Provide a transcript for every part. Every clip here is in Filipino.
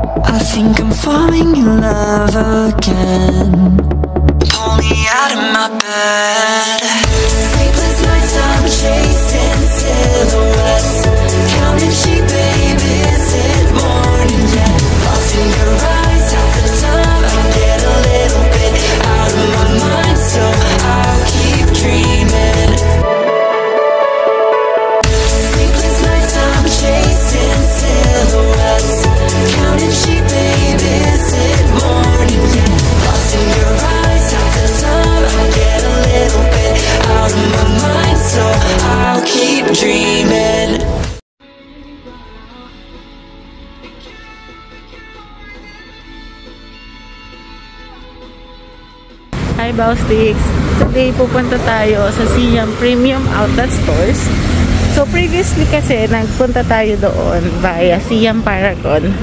I think I'm falling in love again. Pull me out of my bed. Sleepless nights, I'm chasing silhouettes, counting sheep, baby, is it morning yet? Lost in your eyes, half the time I get a little bit out of my mind, so I'll keep dreaming. Sleepless nights, I'm chasing silhouettes, counting sheep, baby, is it morning yet? Lost in your eyes, half the time I get a little bit out of my mind, so I'll keep dreaming. Hi Bausticks! Today pupunta tayo sa Siam Premium Outlet Stores. So previously kasi nagpunta tayo doon via Siam Paragon.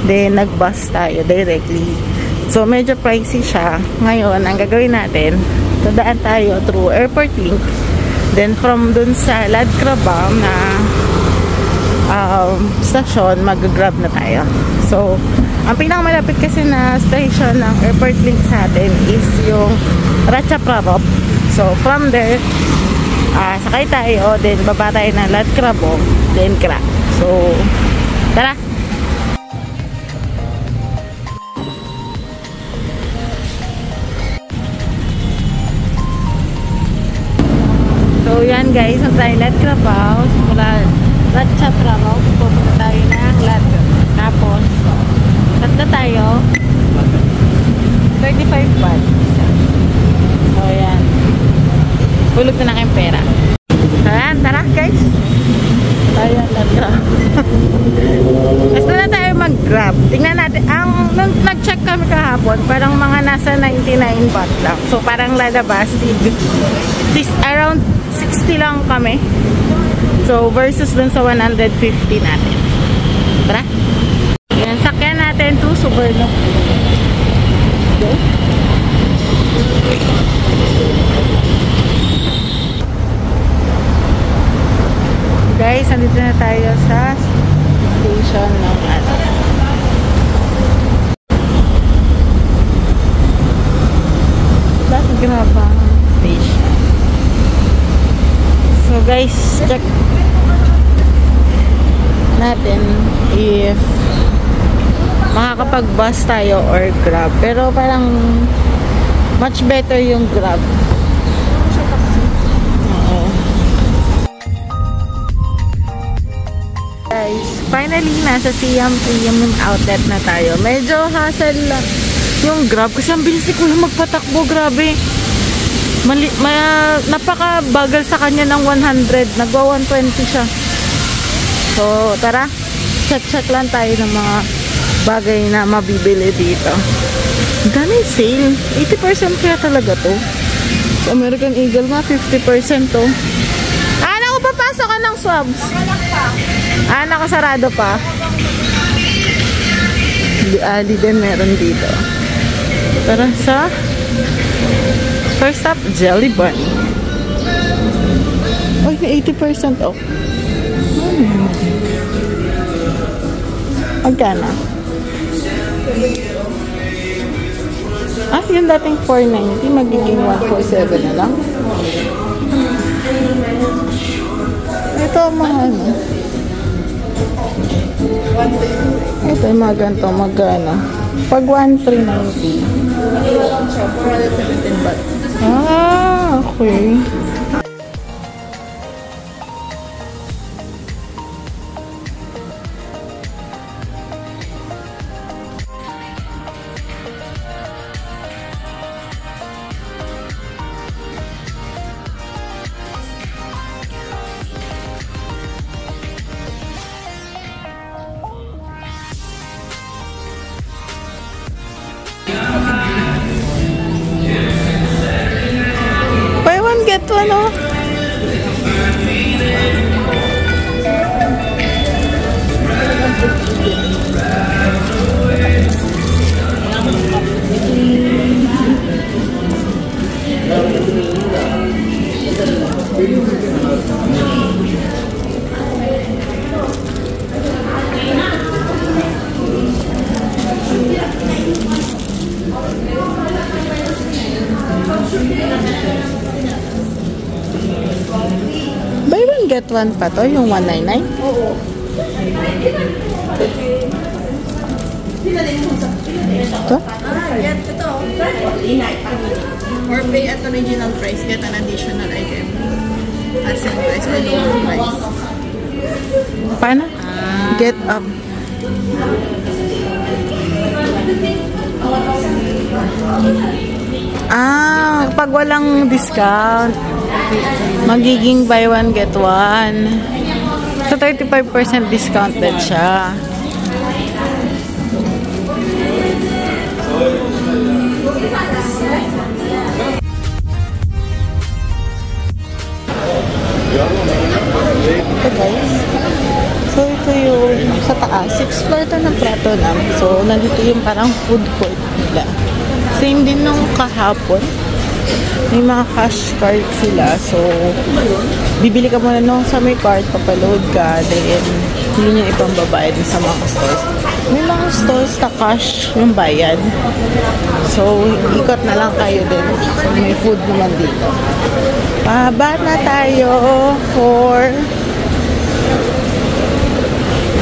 Then nag-bus tayo directly. So medyo pricey siya. Ngayon ang gagawin natin, dadaan tayo through Airport Link. Then from dun sa Ladkrabang na station, mag-grab na tayo. So ang pinakamalapit kasi na station ng Airport Link sa atin is yung Ratchaprarop. So from there, sakay tayo, then baba tayo ng Ladkrabang, then Kra. So tara! So yan guys, ang tayo Ladkrabang, simula Ratchaprarop, pupunta tayo ng Ladkrabang. Tapos tatlo tayo 35 baht. So yan, hulog na lang yung pera. So yan, tara guys, tayo Ladkrabang. Basta na tayo mag-grab. Tingnan natin, nung nag-check kami kahapon, parang mga nasa 99 baht lang. So parang lalabas around 60 lang kami. So versus dun sa 150 natin. Tara. Yan, sakyan natin to Suborno. Okay. Guys, andito na tayo sa station ng Ladkrabang station. So guys, check natin if makakapag-bus tayo or grab. Pero parang much better yung grab. Oo. Guys, finally nasa Siam Premium Outlet na tayo. Medyo hassle lang yung grab kasi ang bilis ko yung magpatakbo. Grabe. Napaka-bagal sa kanya ng 100. Nagwa 120 siya. So, tara. Check lang tayo ng mga bagay na mabibili dito. Dami sale. 80% kaya talaga to. So, American Eagle nga, 50% to. Naku, papasok ka ng swabs. Nakasarado pa. Ali din meron dito. Tara sa first stop, Jelly Bunny. Uy, may 80% off. Magkano? Yung dating 490, magiging 147 na lang. Ito, mga ano. Ito, yung mga ganito, magkano. Pag 1,390. Siya, 417 baht. Okay. Buy one, get one, oh. get one pa to, yung 199? Oo. Ito? Yan, ito. Or pay at original price, get an additional item. At same price or lower price. Paano? Get up. Pag walang discount, magiging buy one, get one. So, 35% discounted siya. Ito guys. So, ito yung sa taas. 6th floor ito ng Prato lang. So, nandito yung parang food court nila. Same din nung kahapon. May mga cash card sila. So, bibili ka muna nung sa may card, papaload ka, then hindi nyo ipambabayad sa mga stores. May mga stores na cash yung bayad. So, ikot na lang kayo din. So, may food naman dito. Pababa na tayo for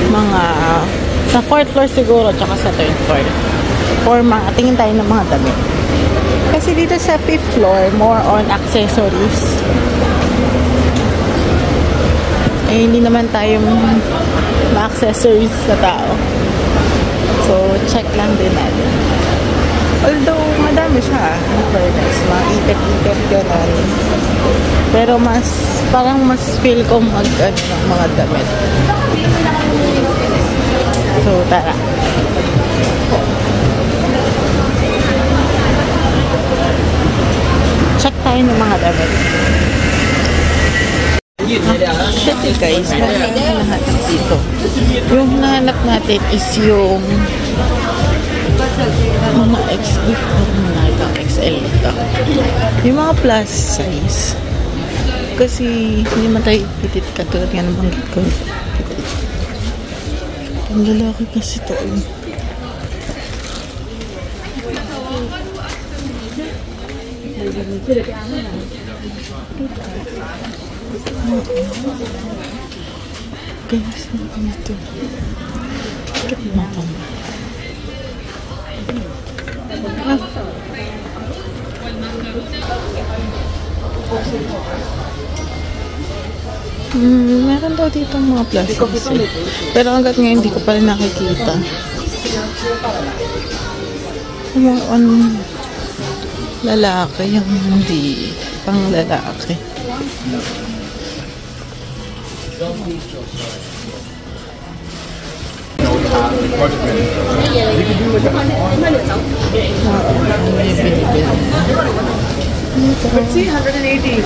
mga sa 4th floor siguro, tsaka sa 3rd floor. For mga, tingin tayo ng mga damit. Kasi dito sa 5th floor, more on accessories. Eh, hindi naman tayo ma-accessories sa tao. So, check lang din natin. Although, madami siya. Mga ipit-ipit gano'n. Pero parang mas feel ko ng mga damit. So, tara. Check tayo ng mga damit. Shit guys, meron na lahat dito. Yung hinahanap natin is yung mga XL ito. Yung mga plus size. Kasi hindi man tayo pitit katulad nga ng banggit ko. Ang lalaki kasi ito. Guys, dito. Bakit matang? Meron daw dito mga plastics eh. Pero hanggat ngayon hindi ko pa rin nakikita. More on lalaki, yung hindi pang lalaki. Let's see, 180.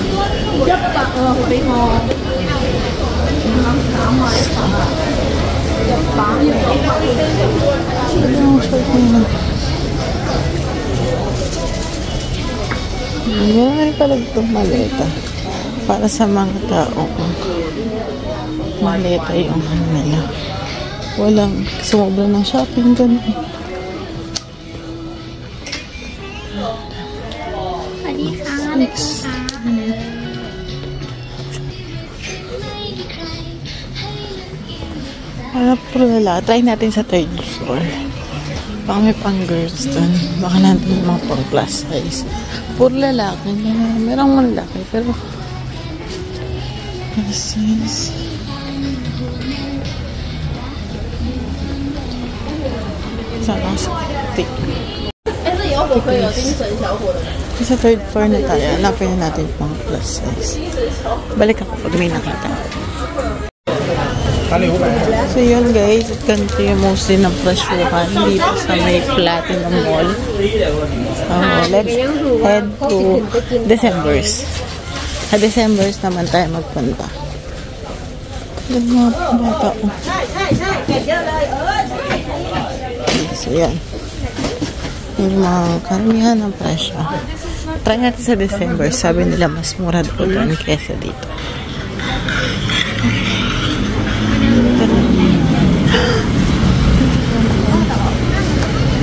Meron pala itong maleta para sa mga tao. Maleta yung ano nila. Walang sumobra ng shopping ganun. Next. Wala puro lala. Try natin sa 3rd floor. Baka may pang girls dun. Baka natin yung mga pang plus size. Puro lalaki. Merong mga lalaki. Pero this is sana sa tik. Sa 3rd floor na tayo. Hanapin na natin yung mga plus size. Balik ako pag may nakita. So yun guys, ganito yung mostly ng presyuhan dito sa may Platinum Mall. So let's head to December's. Sa December's naman tayo magpunta. Yung mga bata. So yan. Yung mga karamihan ng presyo. Try natin sa December. Sabi nila mas mura doon kesa dito.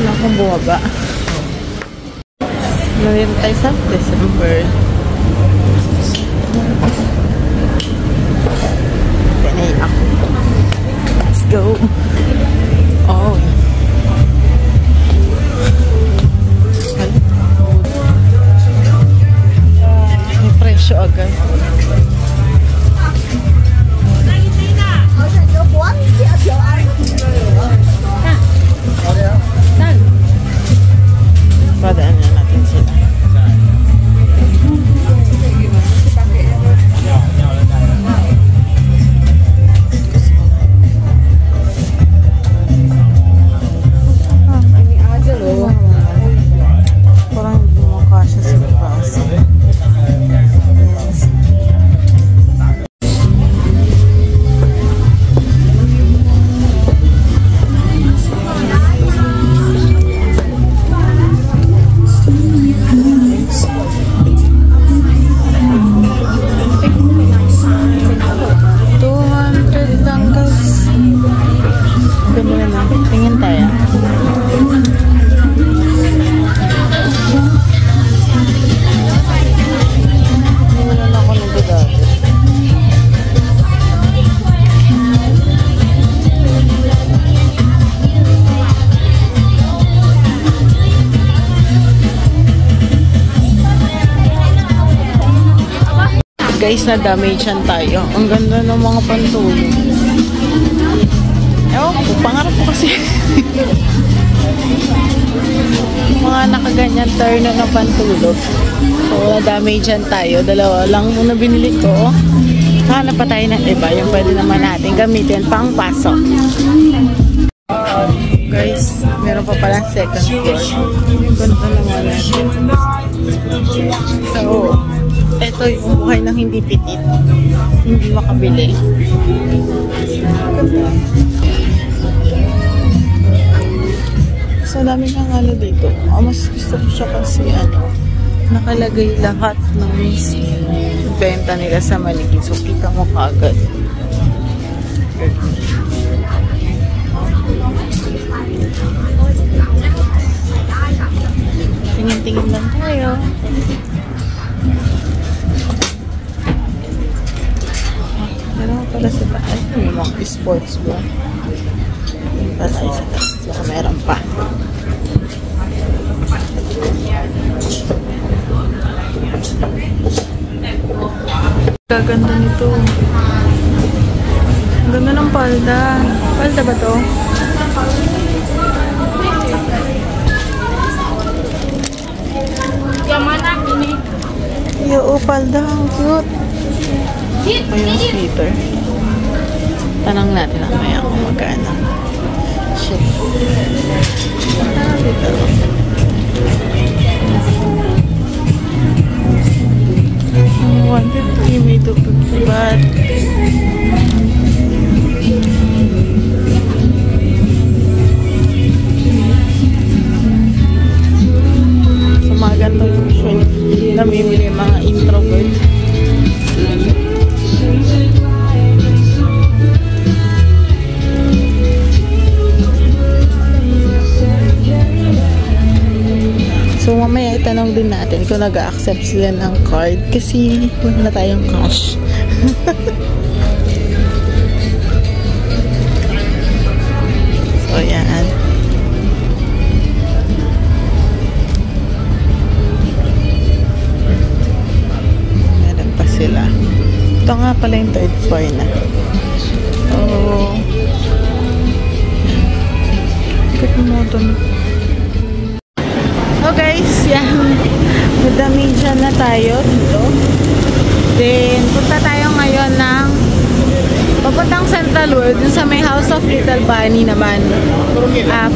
Wala akong bumaba. Nandito tayo sa December. ako. Let's go. Oh. May presyo agad. Padaan na natin sila. Parang hindi mo kasya sa braso. Yes. Tingin tayo. Wala na ako nito dati. Guys, na-damage yan tayo. Ang ganda ng mga pantulog. Ewan ko, pangarap ko kasi. Mga nakaganyan turn na ng pantulog. So, na-damage yan tayo. Dalawa lang muna binili ko. Hanap pa tayo ng iba. Yung pwede naman natin gamitin pang pasok. Guys, meron pa pala second floor. Ganda naman natin. So, ito yung buhay ng hindi pitit. Hindi makabili. Ganda. So, dami kang ano dito. Mas gusto ko siya kasi nakalagay lahat ng benta nila sa Manigi. So, kita mo kagad. Tingin-tingin lang tayo. Meron pala sa taas. May mga sports bra. Meron pa tayo sa taas. Saka meron pa. Gaganda nito. Ang ganda ng palda. Palda ba to? Yo, palda. Ang cute. O yung sweater. Tanong natin mamaya kung magkano. Shit. Dito. I wanted to give me to but so mga ganito usually namimili yung mga introvert. So mamaya itanong din natin kung nag-accept sila ng card kasi wala na tayong cash. So yan. Meron pa sila. Ito nga pala yung third floor na. Oh. Cut mo doon. So guys, yan. Madami dyan na tayo dito. Then, punta tayo ngayon ng papuntang Central World, dun sa may House of Little Bunny naman.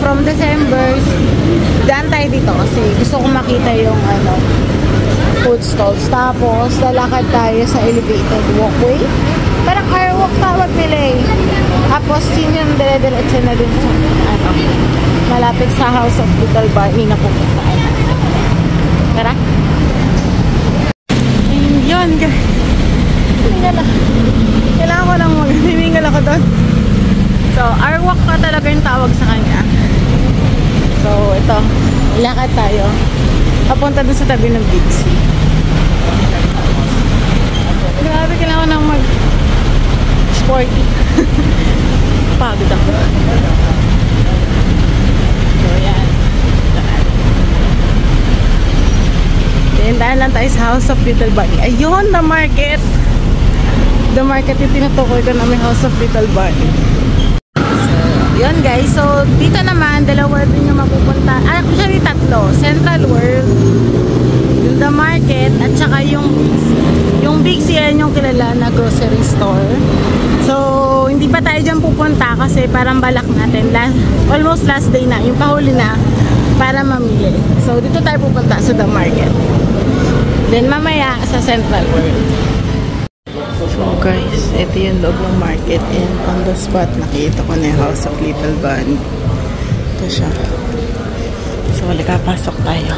From December, daan tayo dito kasi gusto ko makita yung food stalls. Tapos, lalakad tayo sa elevated walkway. Parang airwalk tawag nila eh. Tapos, yun yung dire-diretso na dun sa malapit sa House of Little Bunny na pupuntaan. Tara. Yun, kailangan ko lang mag-himingal ako doon. So, airwalk ka talaga yung tawag sa kanya. So, ito. Ilakad tayo. Papunta doon sa tabi ng Big C. Grabe, kailangan ko nang 40. Pagod ako. So, yan. Daan lang tayo sa House of Little Bunny. Ayun, the market. The market yung tinutukoy ko namin, House of Little Bunny. So, yun guys. So, dito naman, dalawa din yung mapupunta. Actually, tatlo. Central World, yung the market, at saka yung Big C, yung kilala na grocery store. So, hindi pa tayo dyan pupunta kasi parang balak natin. Almost last day na. Yung pahuli na para mamili. So, dito tayo pupunta sa the market. Then, mamaya sa Central World. So, guys, ito yung loob ng market. And on the spot, nakita ko na yung House of Little Bunny. Ito siya. So, pasok tayo.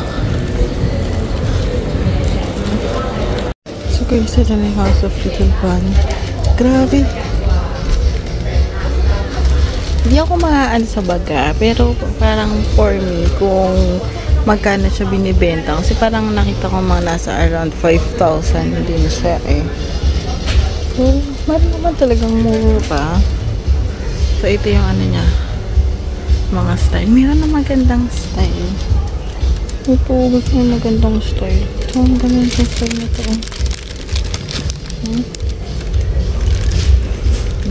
So, guys, ito na yung House of Little Bunny. Grabe. Hindi ako maaan sa baga, pero parang for me, kung magkano siya binibenta. Kasi parang nakita ko mga nasa around 5,000 din siya eh. So, meron naman talagang mura pa. So, ito yung ano niya. Mga style. Meron na magandang style. Ito, gusto mo magandang style. Ito, ang ganda yung style na ito.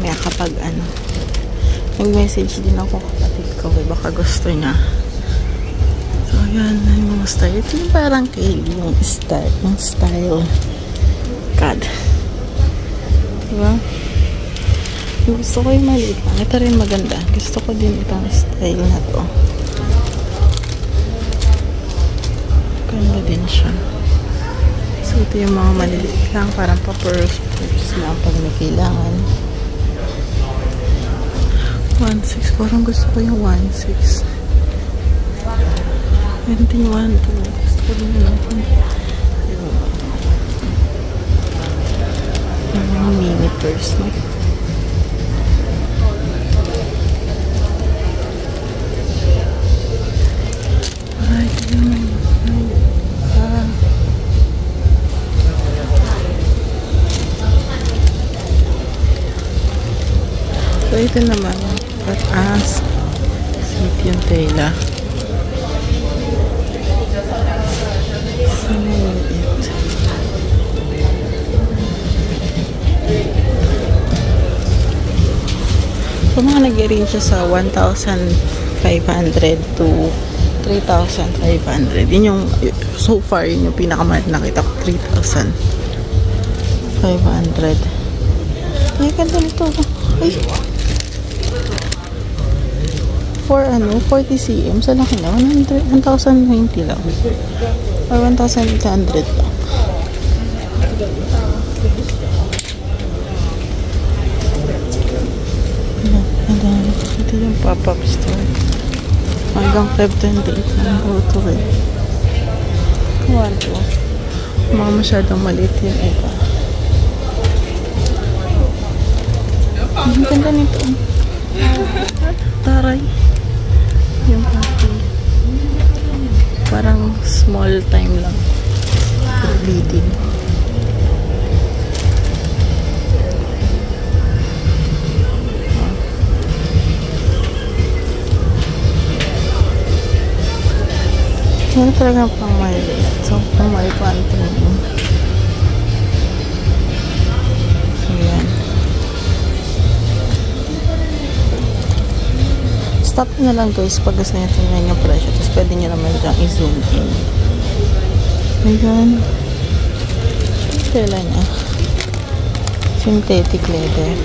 May kapag ano. Nag-message din ako kapatid ko. Baka gusto niya. So, yan. Yung mga style. Ito yung parang Kaylee. Yung style. God. Diba? Yung gusto ko yung maliit lang. Ito rin maganda. Gusto ko din itong style na to. Ganda din siya. So, ito yung mga maliliit lang. Parang pa-purse lang pag may kailangan. 1.6. Parang gusto ko yung 1.6. Meron din yung 1.2. Gusto ko din yung 1.2. Yung mini purse, no? Ay, so, ito naman. But ask. Sweet yung tela. So, it. So, mga nag-range siya sa 1,500 to 3,500. Yun yung, so far, yun yung pinakamahal nakita ko. 3,500. Ay, ganda nito. Ay. For 40 cm, sa laki na, 1,020 lang. Or 1,800 lang. Ito yung pop-up store. Hanggang Feb 28 lang go to it. Kuwan to. Mga masyadong maliit yung iba. Ang ganda nito. Taray. Yung pati. Parang small time lang. Bleeding. Yan talaga pang maliit. So, pang malipantin. So, yan. Stop na lang guys pag gusto nyo tingnan yung presyo. Tapos pwede nyo naman dyan i-zoom in. Ayan. Tela niya. Synthetic leather.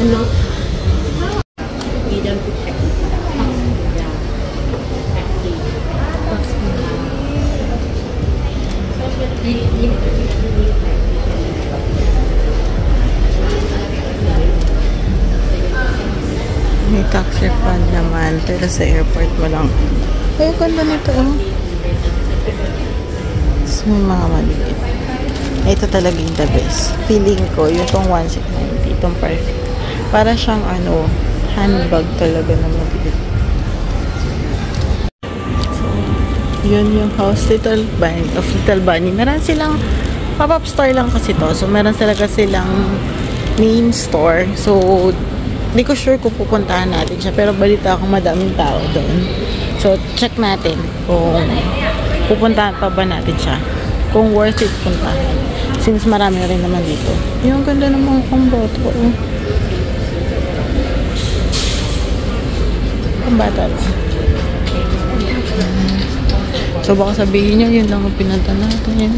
Hello. May tax refund naman, pero sa airport mo lang. Ay, ganda nito, oh. Tapos may mga maliit. Ito talaga yung the best. Feeling ko, yung tong 1,690, itong perfect. Para siyang, handbag talaga na maliit. So, yun yung House of Little Bunny. Meron silang Pop-up store lang kasi to. So, meron talaga silang main store. So, hindi ko sure kung pupuntahan natin siya. Pero balita akong madaming tao doon. So, check natin kung pupuntahan pa ba natin siya. Kung worth it puntahan. Since marami rin naman dito. Yung ganda ng mga pamboto. Pambata lang. So, baka sabihin nyo, yun lang ang pinunta natin.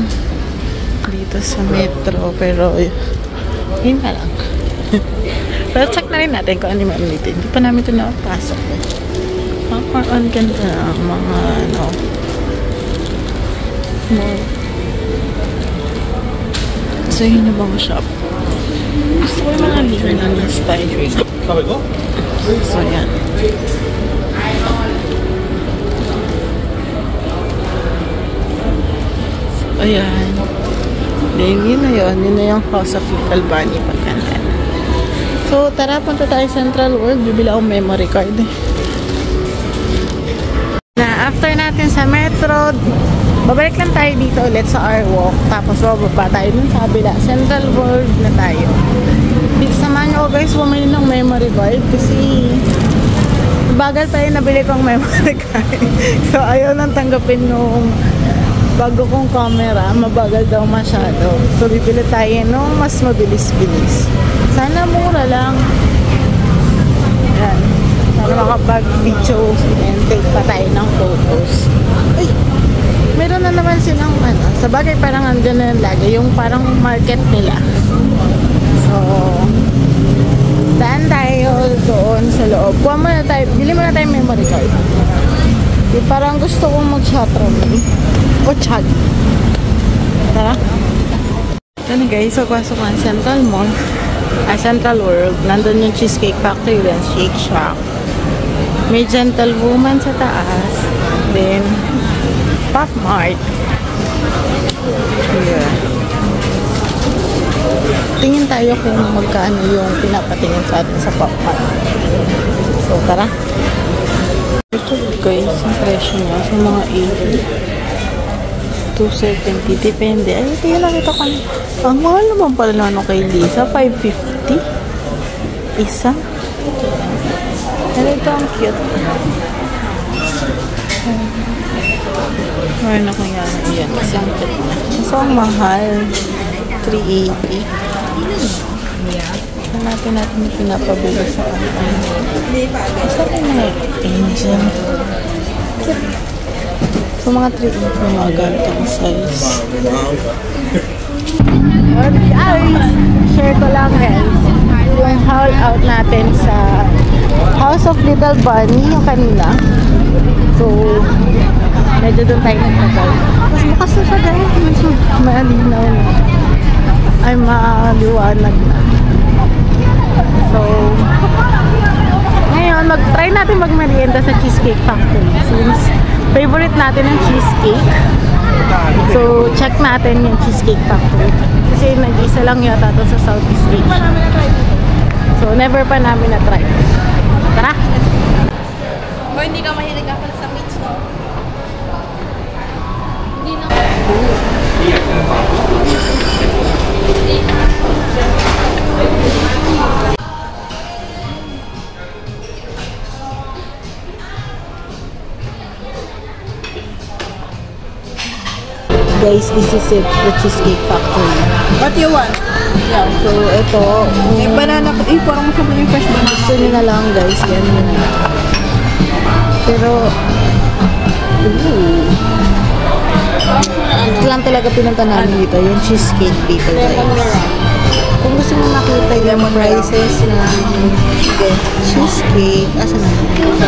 Dito sa metro. Pero, yun na lang. Pero check na rin natin kung ano yung meron dito. Hindi pa namin ito nakapasok. Ang ganda ng mga ano small. So yun yung mga shop. Gusto ko yung mga linan na style. So yan. So ayan. Then yun na yun. Yun na yung House of Little Bunny pagkantan. So tara, punta tayo Central World. Bibili akong memory card. Na after natin sa metro, babalik lang tayo dito ulit sa our walk. Tapos bababa tayo dun sa kabila. Central World na tayo. Samahan nyo guys, bumili ng memory card. Kasi bagal tayo nabili kong memory card. So ayaw nang tanggapin nung bago kong camera. Mabagal daw masyado. So bibili tayo nung mas mabilis-bilis. Sana mura lang. Ayan. Para makapag-video and take pa tayo ng photos. Ay! Meron na naman silang ano. Sa bagay parang andyan na yung lagi. Yung parang market nila. So, daan tayo doon sa loob. Kuha muna tayo. Bili muna tayo memory card. Di parang gusto kong mag-shotron. O chag. Tara. Ito na guys. So, pasok ang Central Mall. Central World. Nandun yung Cheesecake Factory and Shake Shack. May Gentle Woman sa taas. Then, Pop Mart. Yeah. Tingin tayo kung magkano yung pinapatingin sa atin sa Pop Mart. So, tara. Ito guys, ang presyo niya sa mga 80. 270. Depende. Ay, ito yung nakita ko. Ang mahal naman pala naman kay Lisa. 550. Isa. Pero ito ang cute. Ay, naku yan. Yan. Isang cute na. So, ang mahal. 380. Hanapin natin yung pinapabili sa kanila. Isa rin mga angel. So, mga 380 yung mga ganitong size. Guys, share ko lang guys. Yung haul out natin sa House of Little Bunny, yung kanina. So, medyo doon tayo nagtagal. Mas bukas na siya guys. Medyo malinaw na. Ay, maliwanag na. So, ngayon, mag-try natin mag-merienda sa Cheesecake Factory. Since favorite natin ang cheesecake. So, check natin yung Cheesecake Factory. Kasi nag-isa lang yata ito sa Southeast Asia. So, never pa namin na-try. Tara! O, hindi ka mahilig ako sa meats, no? Hindi na. Guys, this is it, the Cheesecake Factory. What you want? Yeah, so ito, May banana ko. Eh, parang masarap yung fresh banana. gusto nyo na lang guys, yan yun. Pero, ito lang talaga pinunta namin dito, yung cheesecake people guys. Kung gusto nyo makita yung prices na cheesecake, asa na?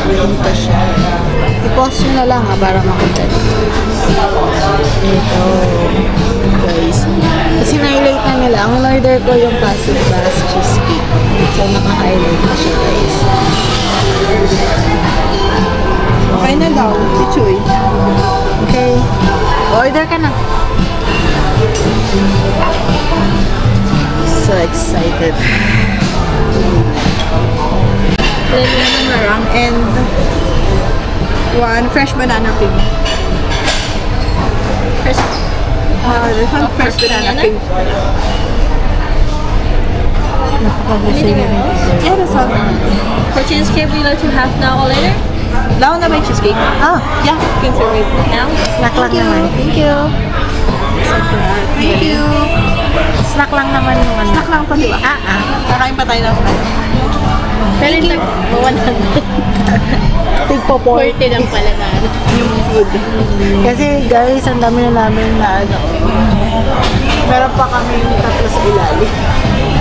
Dito siya. I-post nyo na lang para makita nyo. Ito, guys. Kasi na-highlight na nila. Ang order ko yung classic glass cheesecake. So, naka-highlight na siya, guys. Okay na daw. Pichoy. Okay. Order ka na. So excited. Lemon meringue and one fresh banana pig. This one fresh banana cake. Yeah, that's all. For cheesecake, would you like to have now or later? Now na may cheesecake. Oh, Yeah, you can serve it now. snack lang naman. Thank you. Thank you. Snack lang naman yung ano. Snack lang pa, di ba? Kakain pa tayo ng snack. Pero yung tag-100. Tigpo 40 lang pala na. Yung food. Kasi guys, ang dami na namin na ano. Meron pa kami tatlo sa ilalim.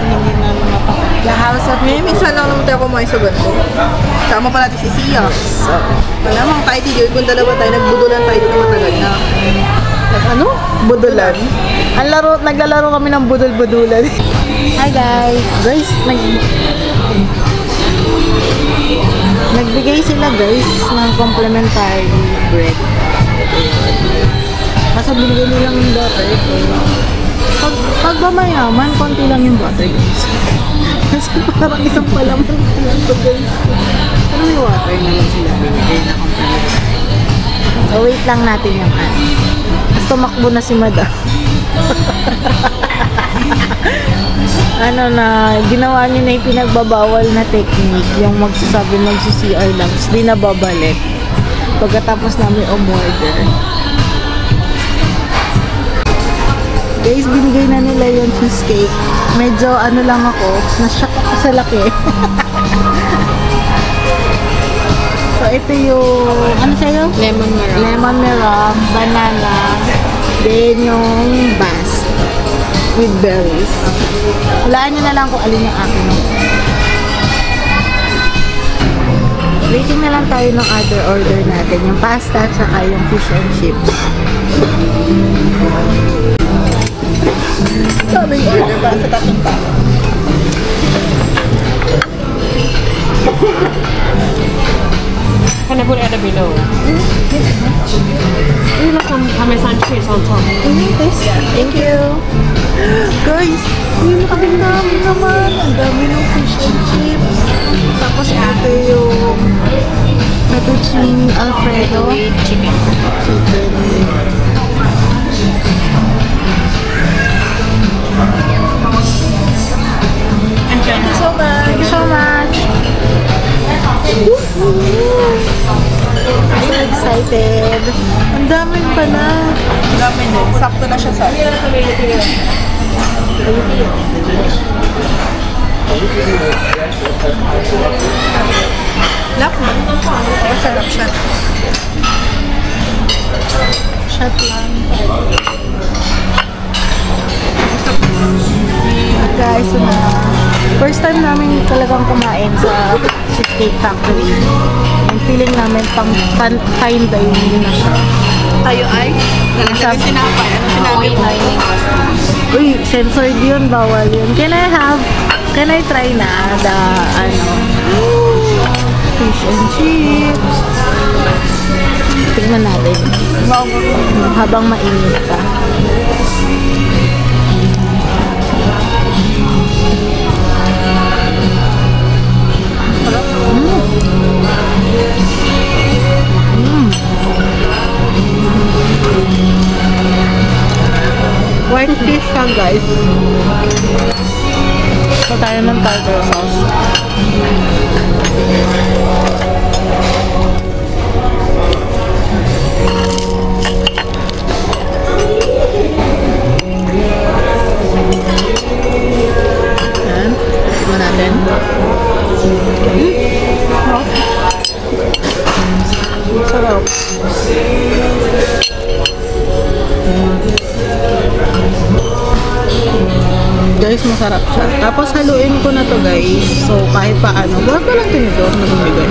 Hindi namin mapakita. The house of Minsan lang naman tayo kumain sa ganito. Sama pa natin si Sia. Malamang kahit hindi, kung dalawa tayo, nagbudulan tayo dito matagal na. ano? Budulan? Naglalaro kami ng budol-budulan. Hi guys! Guys, nagbigay sila guys ng complimentary bread. Kaso binigay nilang yung butter. Pag ba mayaman, konti lang yung butter guys. Kasi parang isang palaman lang ito guys. Pero may water naman sila binigay na complimentary. So wait lang natin yung ano. Tapos tumakbo na si Madam. Ano na, ginawa niya na yung pinagbabawal na technique, yung magsasabi magsi-CR lang, tapos di na babalik pagkatapos namin umorder. Guys, binigay na nila yung cheesecake. Medyo ano lang ako, na-shock ako sa laki. So ito yung, ano sa'yo? Lemon meringue. Lemon meringue, banana, then yung bass with berries. Hulaan nyo na lang kung alin yung akin. Waiting na lang tayo ng other order natin. Yung pasta at saka yung fish and chips. Sabi yung order para sa tatlong tao. Can I put it below? You like some Parmesan cheese on top. Thank you. Guys, yung nakabindami naman. Ang dami ng fish and chips. Tapos ito yung fettuccine Alfredo. Chicken. Thank you so much. Thank you so much. I'm so excited. Ang dami pala. Dami din. Sakto na siya sa akin. Lap mo. Masarap siya. Shot lang. Guys, first time namin talagang kumain sa Cheesecake Factory. And feeling namin pang fine dining na siya. Tayo ay nalagyan sinapay. Ano sinabi mo? Uy, censored yun, bawal yun. Can I try na the, fish and chips? Tingnan natin. Habang mainit pa. White fish siya, guys. So, tayo ng tartar sauce. Yan. Tignan natin. Sarap. Guys, masarap siya. Tapos haluin ko na to guys. So kahit paano, wala ba lang tinidor na bumigay?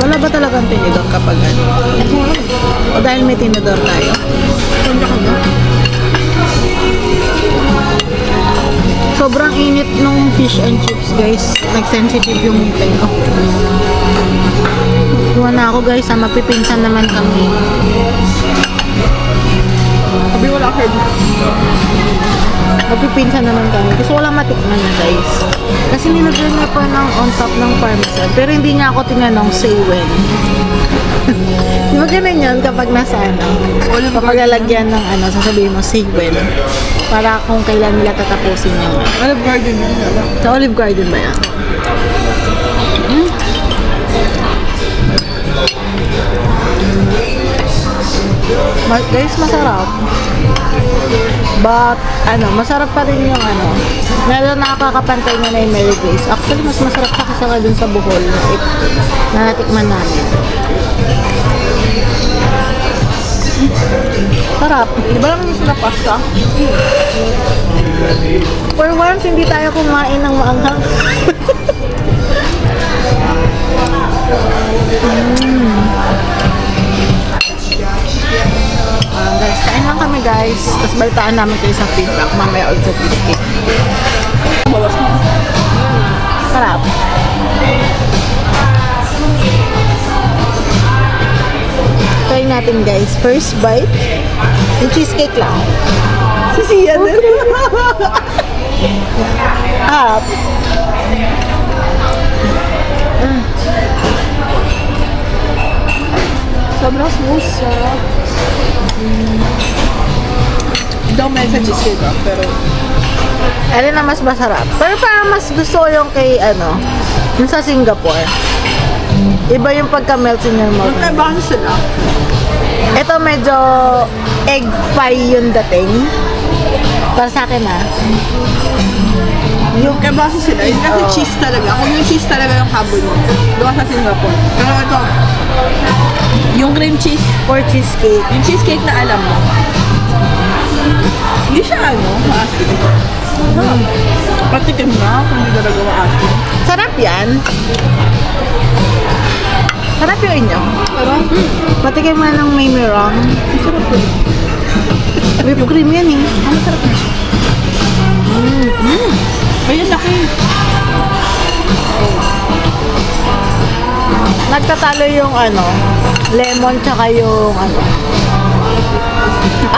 Wala ba talagang tinidor kapag ano? O dahil may tinidor tayo? Sobrang init nung fish and chips guys. Nag-sensitive yung ngipin ko. Kuha na ako guys, mapipinsan naman kami. Sabi wala herb. Magpipinsan naman kami. Gusto ko lang matikman na guys. Kasi nilagyan na pa ng on top ng parmesan. Pero hindi niya ako tinanong say when. Di ba ganun yun kapag nasa ano. Kapag lalagyan ng ano, sasabihin mo, sequel. Para kung kailan nila tatapusin yung Olive Garden yun. sa Olive Garden ba yan? Guys, masarap. But, ano, masarap pa rin yung ano. Medyo nakakapantay na yung Mary Grace. Actually, mas masarap pa kasi dun sa Bohol na natikman namin. Sarap. Di ba naman gusto na pasta? For once, hindi tayo kumain ng maanghang. Guys, kain lang kami guys. Tapos balitaan namin kayo sa feedback. Mamaya ulit sa cheesecake. Sarap. Try natin guys. First bite. Yung cheesecake lang. Si Sia din. Up. Sobrang smooth. Sarap. Hindi ako may sa cheesecake pero Alin na mas masarap. Pero parang mas gusto ko yung kay ano, yung sa Singapore. Iba yung pagka-melt in your mouth. magkaiba kasi sila. Ito medyo egg pie yung dating. Para sa akin Yung kaiba kasi sila. Yung kasi cheese talaga. Kung yung cheese talaga yung habol mo, doon sa Singapore. Pero ito, yung cream cheese, for cheesecake. yung cheesecake na alam mo, hindi siya maasin. Patikim na kung hindi talaga maasin. Sarap yan. Sarap yung inyo. Pero, Patikim nga ng may mirong. masarap po. Whipped cream yan eh. Ang masarap na siya. Ayun, laki. Nagtatalo yung ano, lemon tsaka yung ano,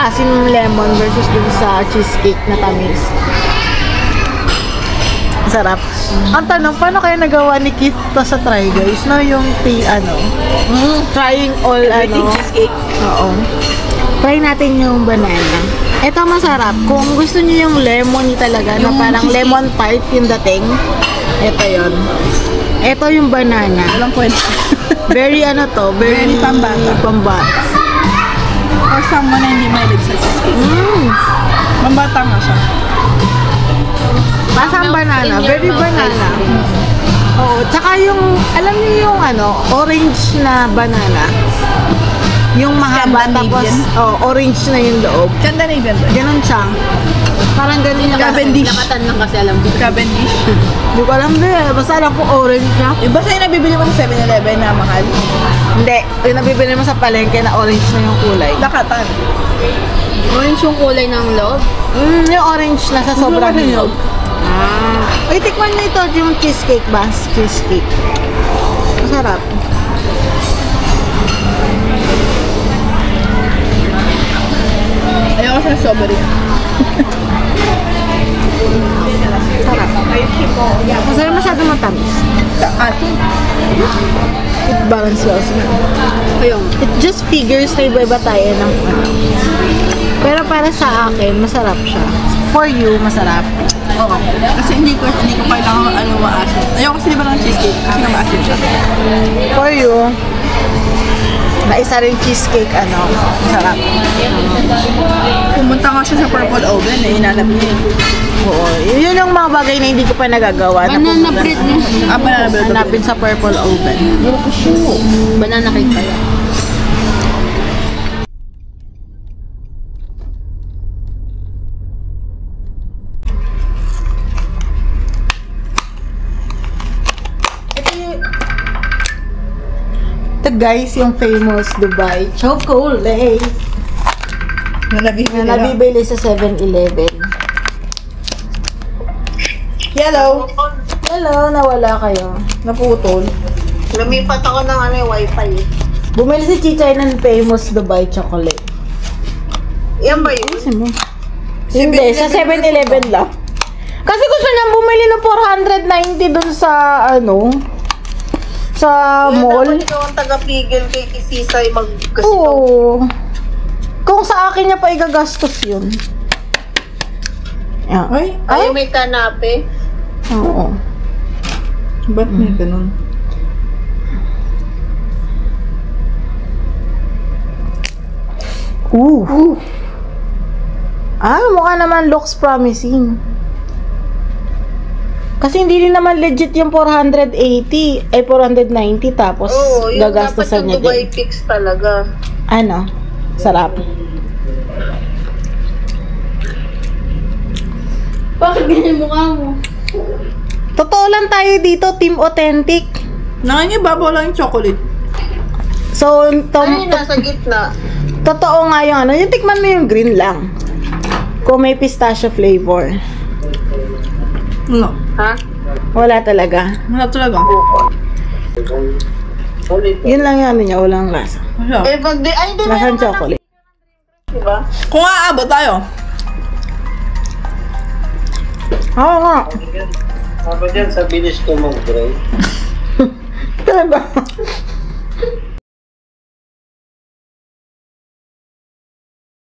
asin ng lemon versus dun sa cheesecake na tamis. Sarap. Ang tanong, paano kaya nagawa ni Keith to sa Try Guys? No, yung trying all Everything ano. cheesecake. Oo. Try natin yung banana. Ito masarap. Kung gusto niyo yung lemon talaga, na Yung parang cheesecake. lemon tart yung dating. Ito yon. Ito yung banana. Walang kwenta. Very ano to, very Very pambata. pambata. Or someone na hindi mahilig sa cheesecake. Mambata nga siya. Pasang banana, very banana. Oo, tsaka yung, alam niyo yung ano, orange na banana. Yung mahaba tapos, Scandinavian. orange na yung loob. Scandinavian ba? Ganon siya. Parang ganon yung Cavendish. Nakatan lang kasi alam ko. Cavendish. Hindi ko alam din. Basta alam ko orange siya. Iba sa'yo nabibili mo sa 7-Eleven na mahal? Hindi. Yung nabibili mo sa palengke na orange na yung kulay. Lakatan. Orange yung kulay ng loob. Yung orange na sa sobrang hinog. Ay, tikman nyo ito yung cheesecake ba? Cheesecake. Masarap. Ayoko sa strawberry. Sarap. Masarap masyado matamis. Asin. It balance well. Ayun. It just figures na iba-iba tayo ng ano. Pero para sa akin, masarap siya. For you, masarap. Oo. Kasi hindi ko kailangan maasin. Ayoko kasi diba ng cheesecake? Kasi nga maasin siya. For you, na isa rin cheesecake, ano, masarap. Pumunta nga siya sa Purple Oven hinanap niya. Oo. Yun yung mga bagay na hindi ko pa nagagawa. Banana bread niya. Banana bread. Hanapin sa Purple Oven. Banana cake pala. Ito guys, yung famous Dubai Chocolate Na na nabibili sa 7-Eleven. Hello. Hello, nawala kayo. Naputol. Lumipat ako ng ano, wifi. Bumili si Chichay ng famous Dubai Chocolate. Yan ba yun? Hindi, sa 7-Eleven lang. Kasi gusto niyang bumili ng 490 dun sa ano, sa mall. Dapat ikaw ang tagapigil kay Sisay mag-gasito. Oo. Kung sa akin niya pa igagastos yun. Yeah. Ay, may kanape. Oo. Ba't may ganun? Ooh. Mukha naman looks promising. Kasi hindi rin naman legit yung 480. 490 tapos Yung gagastosan niya dapat yung Dubai din. Fix talaga. Ano? Sarap. Bakit ganyan mukha mo? Totoo lang tayo dito, Team Authentic. Nangangibabaw lang yung chocolate. So, Ay, nasa gitna. totoo nga yung ano. Yung tikman mo yung green lang. Kung may pistachio flavor. No. Ha? Wala talaga. Wala talaga. Yun lang yung ano niya, walang lasa. Wala. pag di... Ay, di Lasang chocolate. Diba? Kung aabot tayo. Oo nga. Ako dyan sa bilis ko mag-break. Talaga.